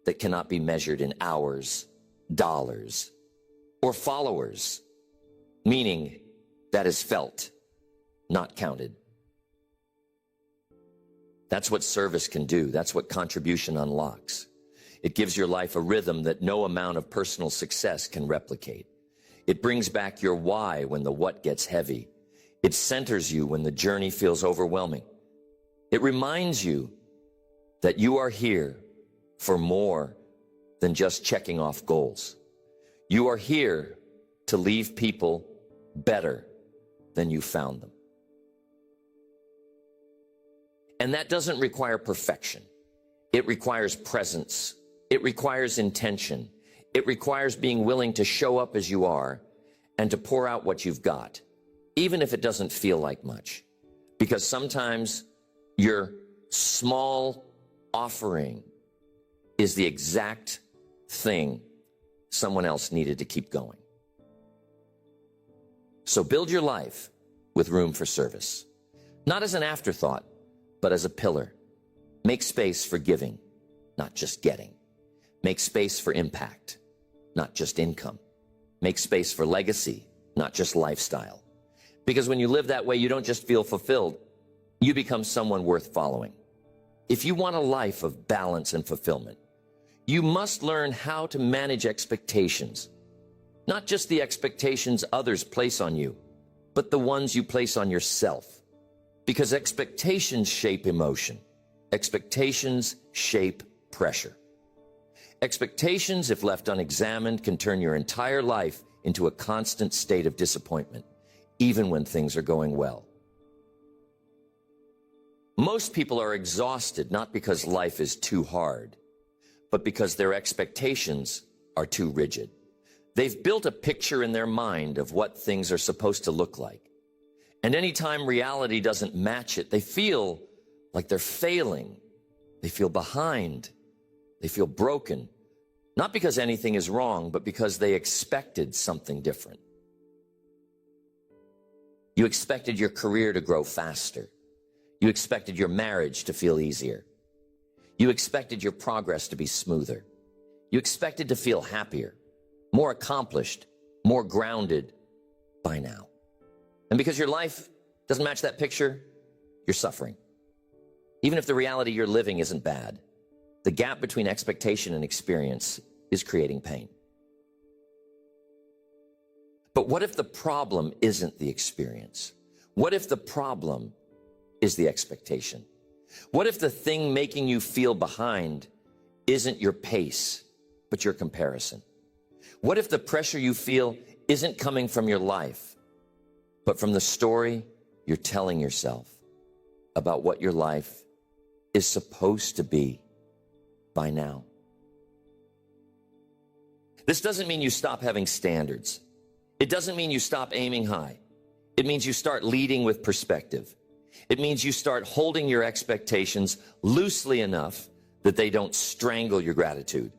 Speaker 1: that cannot be measured in hours, dollars, or followers. Meaning that is felt, not counted. That's what service can do. That's what contribution unlocks. It gives your life a rhythm that no amount of personal success can replicate. It brings back your why when the what gets heavy. It centers you when the journey feels overwhelming. It reminds you that you are here for more than just checking off goals. You are here to leave people better than you found them. And that doesn't require perfection. It requires presence. It requires intention. It requires being willing to show up as you are and to pour out what you've got, even if it doesn't feel like much. Because sometimes your small offering is the exact thing someone else needed to keep going. So build your life with room for service, not as an afterthought, but as a pillar. Make space for giving, not just getting. Make space for impact, not just income. Make space for legacy, not just lifestyle. Because when you live that way, you don't just feel fulfilled, you become someone worth following. If you want a life of balance and fulfillment, you must learn how to manage expectations. Not just the expectations others place on you, but the ones you place on yourself. Because expectations shape emotion. Expectations shape pressure. Expectations, if left unexamined, can turn your entire life into a constant state of disappointment, even when things are going well. Most people are exhausted not because life is too hard, but because their expectations are too rigid. They've built a picture in their mind of what things are supposed to look like. And anytime reality doesn't match it, they feel like they're failing. They feel behind. They feel broken. Not because anything is wrong, but because they expected something different. You expected your career to grow faster. You expected your marriage to feel easier. You expected your progress to be smoother. You expected to feel happier, more accomplished, more grounded by now. And because your life doesn't match that picture, you're suffering. Even if the reality you're living isn't bad, the gap between expectation and experience is creating pain. But what if the problem isn't the experience? What if the problem is the expectation? What if the thing making you feel behind isn't your pace, but your comparison? What if the pressure you feel isn't coming from your life, but from the story you're telling yourself about what your life is supposed to be? by now. This doesn't mean you stop having standards. It doesn't mean you stop aiming high. It means you start leading with perspective. It means you start holding your expectations loosely enough that they don't strangle your gratitude.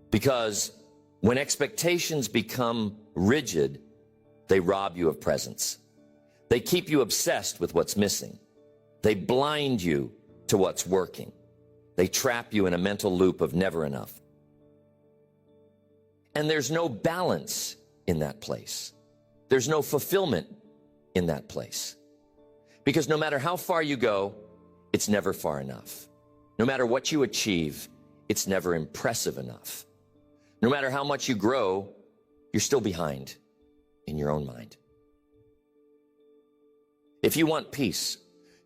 Speaker 1: Because when expectations become rigid, they rob you of presence. They keep you obsessed with what's missing. They blind you to what's working. They trap you in a mental loop of never enough. And there's no balance in that place. There's no fulfillment in that place. Because no matter how far you go, it's never far enough. No matter what you achieve, it's never impressive enough. No matter how much you grow, you're still behind in your own mind. If you want peace,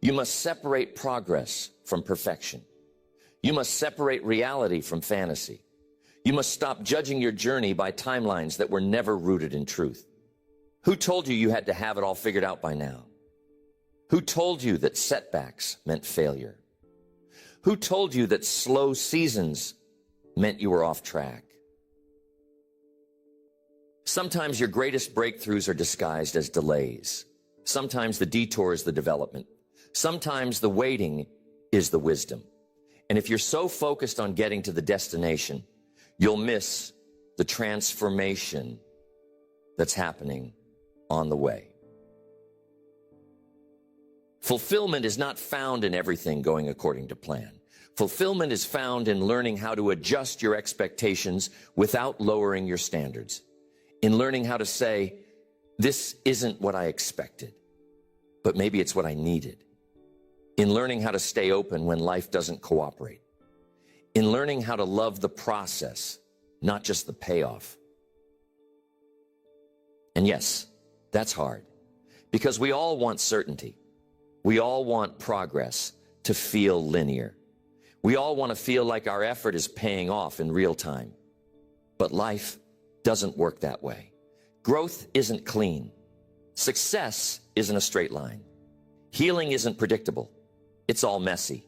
Speaker 1: you must separate progress from perfection. You must separate reality from fantasy. You must stop judging your journey by timelines that were never rooted in truth. Who told you you had to have it all figured out by now? Who told you that setbacks meant failure? Who told you that slow seasons meant you were off track? Sometimes your greatest breakthroughs are disguised as delays. Sometimes the detour is the development. Sometimes the waiting is the wisdom. And if you're so focused on getting to the destination, you'll miss the transformation that's happening on the way. Fulfillment is not found in everything going according to plan. Fulfillment is found in learning how to adjust your expectations without lowering your standards. In learning how to say, this isn't what I expected, but maybe it's what I needed. In learning how to stay open when life doesn't cooperate. In learning how to love the process, not just the payoff. And yes, that's hard, because we all want certainty. We all want progress to feel linear. We all want to feel like our effort is paying off in real time. But life doesn't work that way. Growth isn't clean. Success isn't a straight line. Healing isn't predictable. It's all messy.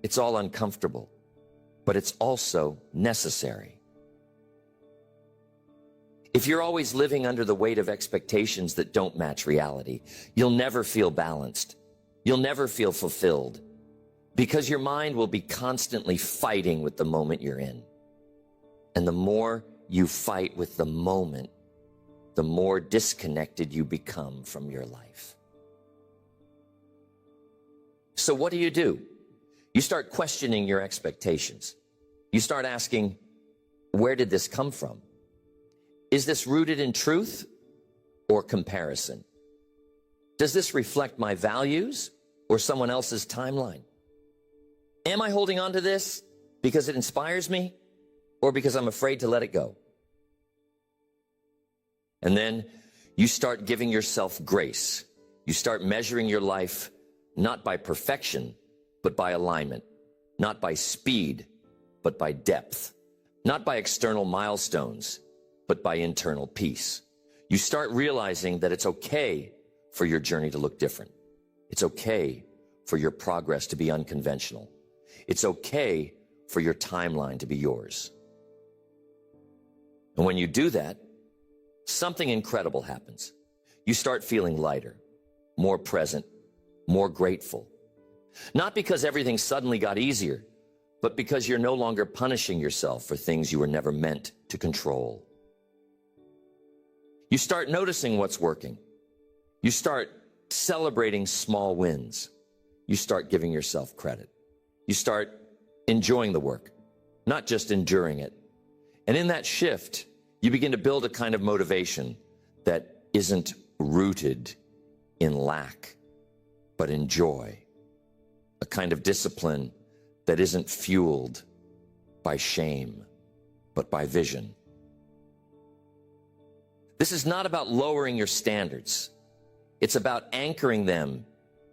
Speaker 1: It's all uncomfortable. But it's also necessary. If you're always living under the weight of expectations that don't match reality, you'll never feel balanced. You'll never feel fulfilled, because your mind will be constantly fighting with the moment you're in. And the more you fight with the moment, the more disconnected you become from your life. So what do? You start questioning your expectations. You start asking, where did this come from? Is this rooted in truth or comparison? Does this reflect my values or someone else's timeline? Am I holding on to this because it inspires me or because I'm afraid to let it go? And then you start giving yourself grace. You start measuring your life not by perfection, but by alignment, not by speed, but by depth, not by external milestones, but by internal peace. You start realizing that it's okay for your journey to look different. It's okay for your progress to be unconventional. It's okay for your timeline to be yours. And when you do that, something incredible happens. You start feeling lighter, more present, more grateful. Not because everything suddenly got easier, but because you're no longer punishing yourself for things you were never meant to control. You start noticing what's working. You start celebrating small wins. You start giving yourself credit. You start enjoying the work, not just enduring it. And in that shift, you begin to build a kind of motivation that isn't rooted in lack, but in joy. A kind of discipline that isn't fueled by shame, but by vision. This is not about lowering your standards. It's about anchoring them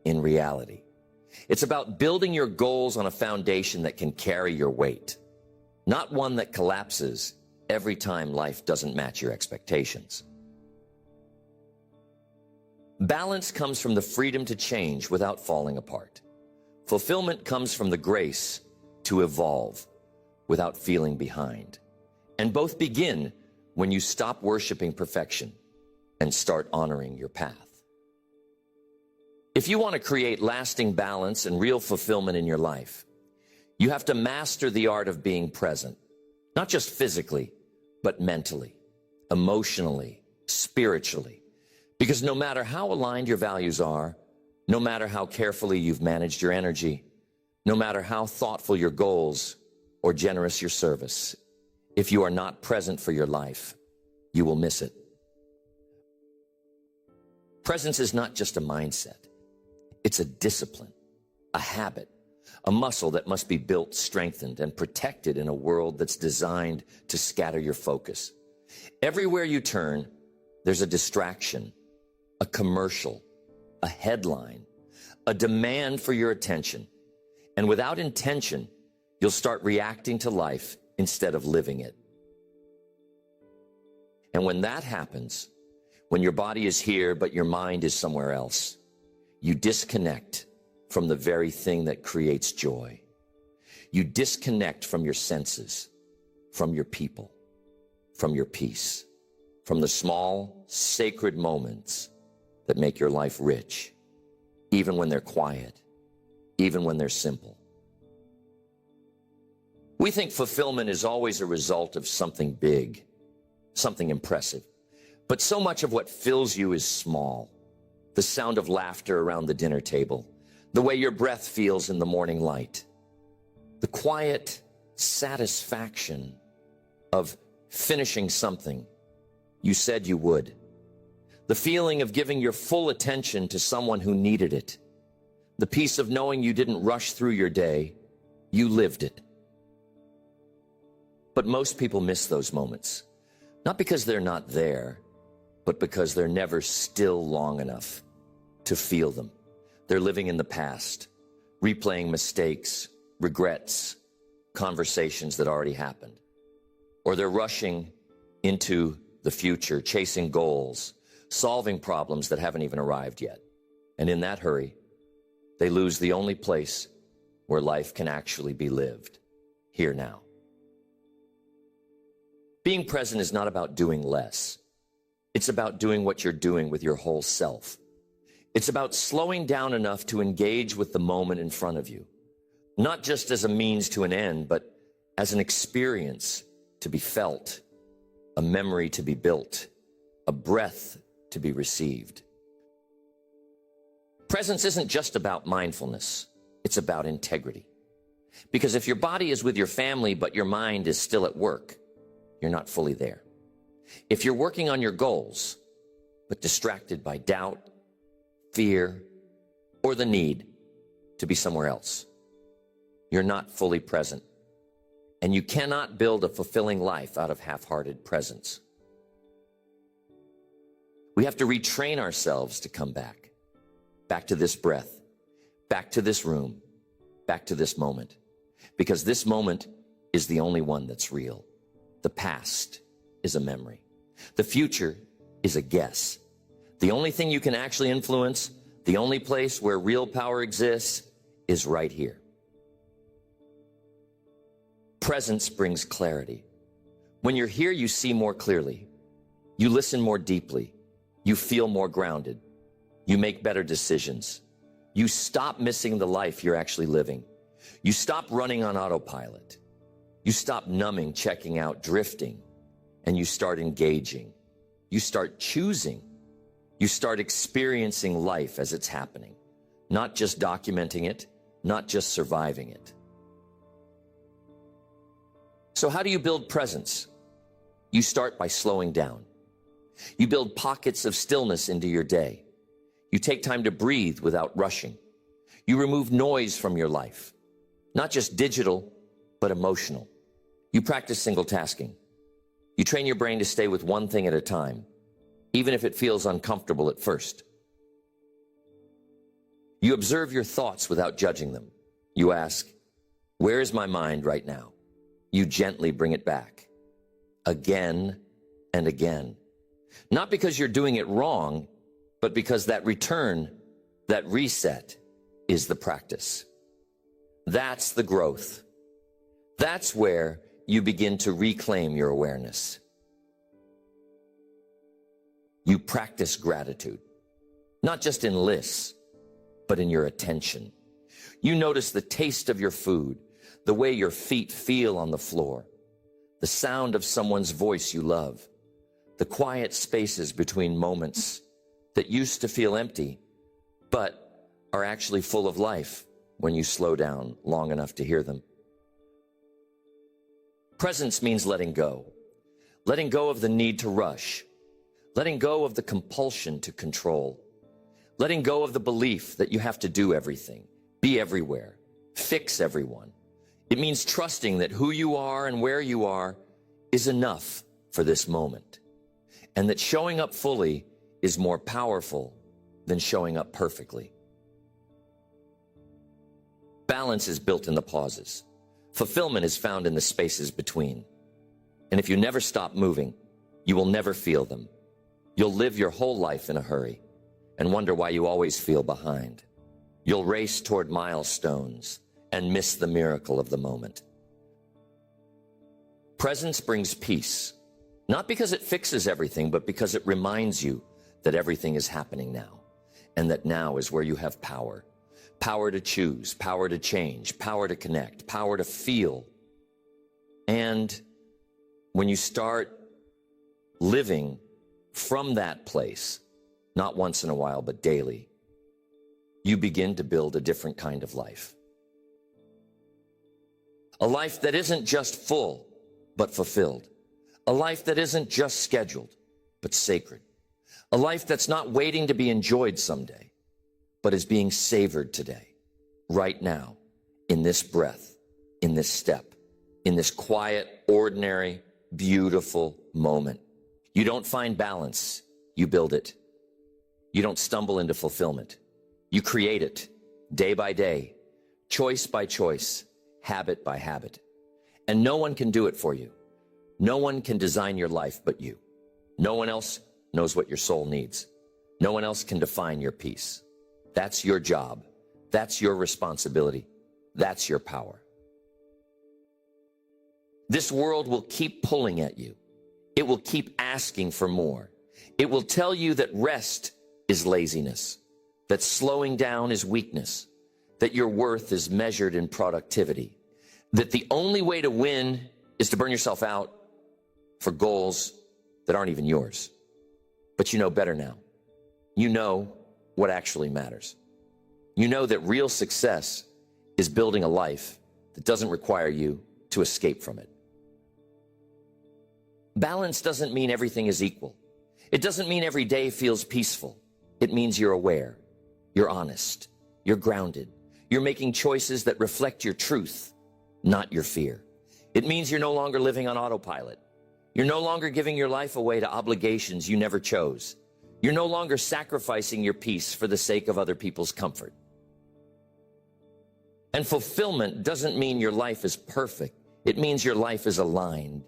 Speaker 1: in reality. It's about building your goals on a foundation that can carry your weight, not one that collapses every time life doesn't match your expectations. Balance comes from the freedom to change without falling apart. Fulfillment comes from the grace to evolve. without feeling behind. And both begin when you stop worshiping perfection and start honoring your path. If you want to create lasting balance and real fulfillment in your life, you have to master the art of being present, not just physically, but mentally, emotionally, spiritually. Because no matter how aligned your values are, no matter how carefully you've managed your energy, no matter how thoughtful your goals or generous your service, if you are not present for your life, you will miss it. Presence is not just a mindset. It's a discipline, a habit, a muscle that must be built, strengthened, and protected in a world that's designed to scatter your focus. Everywhere you turn, there's a distraction, a commercial, a headline, a demand for your attention. And without intention, you'll start reacting to life instead of living it. And when that happens, when your body is here but your mind is somewhere else, you disconnect from the very thing that creates joy. You disconnect from your senses, from your people, from your peace, from the small, sacred moments that make your life rich, even when they're quiet, even when they're simple. We think fulfillment is always a result of something big, something impressive. But so much of what fills you is small. The sound of laughter around the dinner table, the way your breath feels in the morning light, the quiet satisfaction of finishing something you said you would, the feeling of giving your full attention to someone who needed it, the peace of knowing you didn't rush through your day, you lived it. But most people miss those moments, not because they're not there, but because they're never still long enough to feel them. They're living in the past, replaying mistakes, regrets, conversations that already happened. Or they're rushing into the future, chasing goals, solving problems that haven't even arrived yet. And in that hurry, they lose the only place where life can actually be lived, here now. Being present is not about doing less. It's about doing what you're doing with your whole self. It's about slowing down enough to engage with the moment in front of you, not just as a means to an end, but as an experience to be felt, a memory to be built, a breath to be received. Presence isn't just about mindfulness. It's about integrity. Because if your body is with your family, but your mind is still at work, you're not fully there. If you're working on your goals, but distracted by doubt, fear, or the need to be somewhere else, you're not fully present. And you cannot build a fulfilling life out of half-hearted presence. We have to retrain ourselves to come back to this breath, back to this room, back to this moment. Because this moment is the only one that's real. The past is a memory. The future is a guess. The only thing you can actually influence, the only place where real power exists, is right here. Presence brings clarity. When you're here, you see more clearly. You listen more deeply. You feel more grounded. You make better decisions. You stop missing the life you're actually living. You stop running on autopilot. You stop numbing, checking out, drifting, and you start engaging. You start choosing. You start experiencing life as it's happening, not just documenting it, not just surviving it. So how do you build presence? You start by slowing down. You build pockets of stillness into your day. You take time to breathe without rushing. You remove noise from your life, not just digital, but emotional. You practice single tasking. You train your brain to stay with one thing at a time, even if it feels uncomfortable at first. You observe your thoughts without judging them. You ask, where is my mind right now? You gently bring it back, again and again. Not because you're doing it wrong, but because that return, that reset, is the practice. That's the growth. That's where you begin to reclaim your awareness. You practice gratitude, not just in lists, but in your attention. You notice the taste of your food, the way your feet feel on the floor, the sound of someone's voice you love, the quiet spaces between moments that used to feel empty, but are actually full of life when you slow down long enough to hear them. Presence means letting go of the need to rush, letting go of the compulsion to control, letting go of the belief that you have to do everything, be everywhere, fix everyone. It means trusting that who you are and where you are is enough for this moment, and that showing up fully is more powerful than showing up perfectly. Balance is built in the pauses. Fulfillment is found in the spaces between. And if you never stop moving, you will never feel them. You'll live your whole life in a hurry and wonder why you always feel behind. You'll race toward milestones and miss the miracle of the moment. Presence brings peace, not because it fixes everything, but because it reminds you that everything is happening now, and that now is where you have power. Power to choose, power to change, power to connect, power to feel. And when you start living from that place, not once in a while, but daily, you begin to build a different kind of life. A life that isn't just full, but fulfilled. A life that isn't just scheduled, but sacred. A life that's not waiting to be enjoyed someday, but is being savored today, right now, in this breath, in this step, in this quiet, ordinary, beautiful moment. You don't find balance, you build it. You don't stumble into fulfillment. You create it, day by day, choice by choice, habit by habit. And no one can do it for you. No one can design your life but you. No one else knows what your soul needs. No one else can define your peace. That's your job. That's your responsibility. That's your power. This world will keep pulling at you. It will keep asking for more. It will tell you that rest is laziness, that slowing down is weakness, that your worth is measured in productivity, that the only way to win is to burn yourself out for goals that aren't even yours. But you know better now. You know what actually matters. You know that real success is building a life that doesn't require you to escape from it. Balance doesn't mean everything is equal. It doesn't mean every day feels peaceful. It means you're aware, you're honest, you're grounded, you're making choices that reflect your truth, not your fear. It means you're no longer living on autopilot. You're no longer giving your life away to obligations you never chose. You're no longer sacrificing your peace for the sake of other people's comfort. And fulfillment doesn't mean your life is perfect. It means your life is aligned.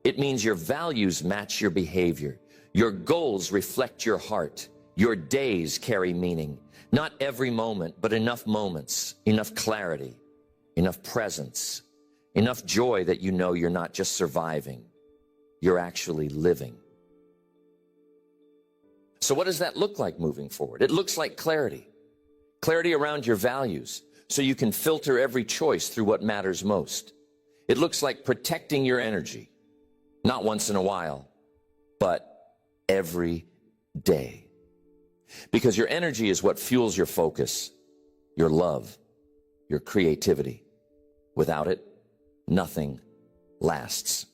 Speaker 1: It means your values match your behavior. Your goals reflect your heart. Your days carry meaning. Not every moment, but enough moments, enough clarity, enough presence, enough joy that you know you're not just surviving, you're actually living. So what does that look like moving forward? It looks like clarity. Clarity around your values, so you can filter every choice through what matters most. It looks like protecting your energy, not once in a while, but every day. Because your energy is what fuels your focus, your love, your creativity. Without it, nothing lasts.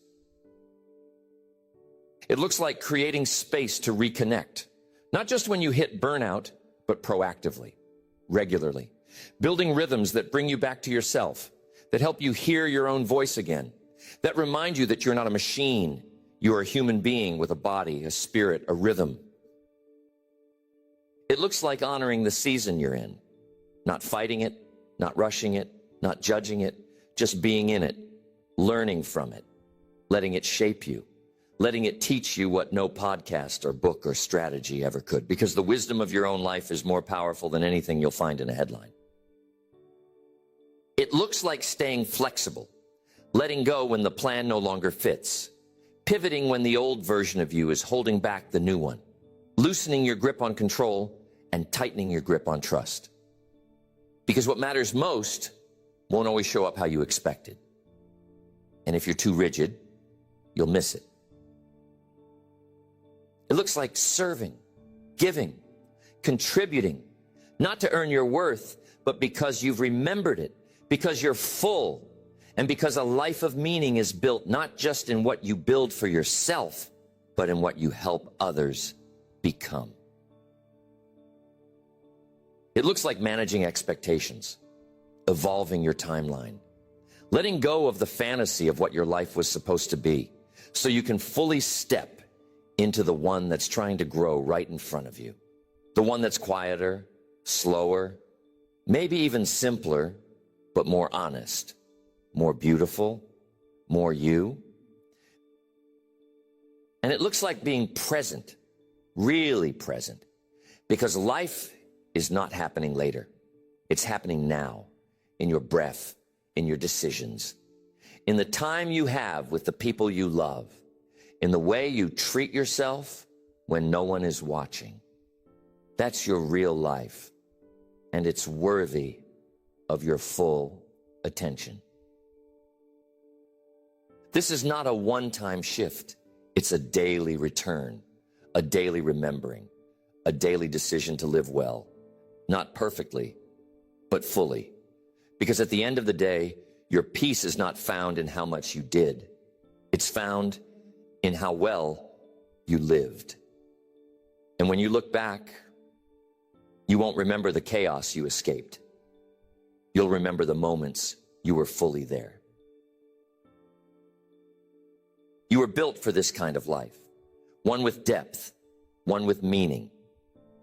Speaker 1: It looks like creating space to reconnect, not just when you hit burnout, but proactively, regularly. Building rhythms that bring you back to yourself, that help you hear your own voice again, that remind you that you're not a machine. You are a human being with a body, a spirit, a rhythm. It looks like honoring the season you're in, not fighting it, not rushing it, not judging it, just being in it, learning from it, letting it shape you, letting it teach you what no podcast or book or strategy ever could, because the wisdom of your own life is more powerful than anything you'll find in a headline. It looks like staying flexible, letting go when the plan no longer fits, pivoting when the old version of you is holding back the new one, loosening your grip on control and tightening your grip on trust. Because what matters most won't always show up how you expected. And if you're too rigid, you'll miss it. It looks like serving, giving, contributing, not to earn your worth, but because you've remembered it, because you're full, and because a life of meaning is built not just in what you build for yourself, but in what you help others become. It looks like managing expectations, evolving your timeline, letting go of the fantasy of what your life was supposed to be, so you can fully step into the one that's trying to grow right in front of you. The one that's quieter, slower, maybe even simpler, but more honest, more beautiful, more you. And it looks like being present, really present, because life is not happening later. It's happening now, in your breath, in your decisions, in the time you have with the people you love, in the way you treat yourself when no one is watching. That's your real life, and it's worthy of your full attention. This is not a one-time shift. It's a daily return, a daily remembering, a daily decision to live well, not perfectly, but fully. Because at the end of the day, your peace is not found in how much you did. It's found in how well you lived. And when you look back, you won't remember the chaos you escaped. You'll remember the moments you were fully there. You were built for this kind of life, one with depth, one with meaning,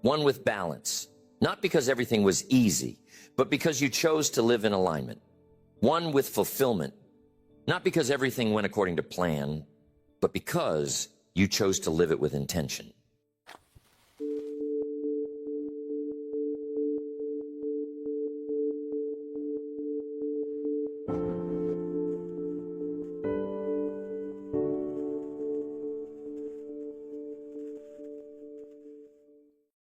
Speaker 1: one with balance, not because everything was easy, but because you chose to live in alignment, one with fulfillment, not because everything went according to plan, but because you chose to live it with intention.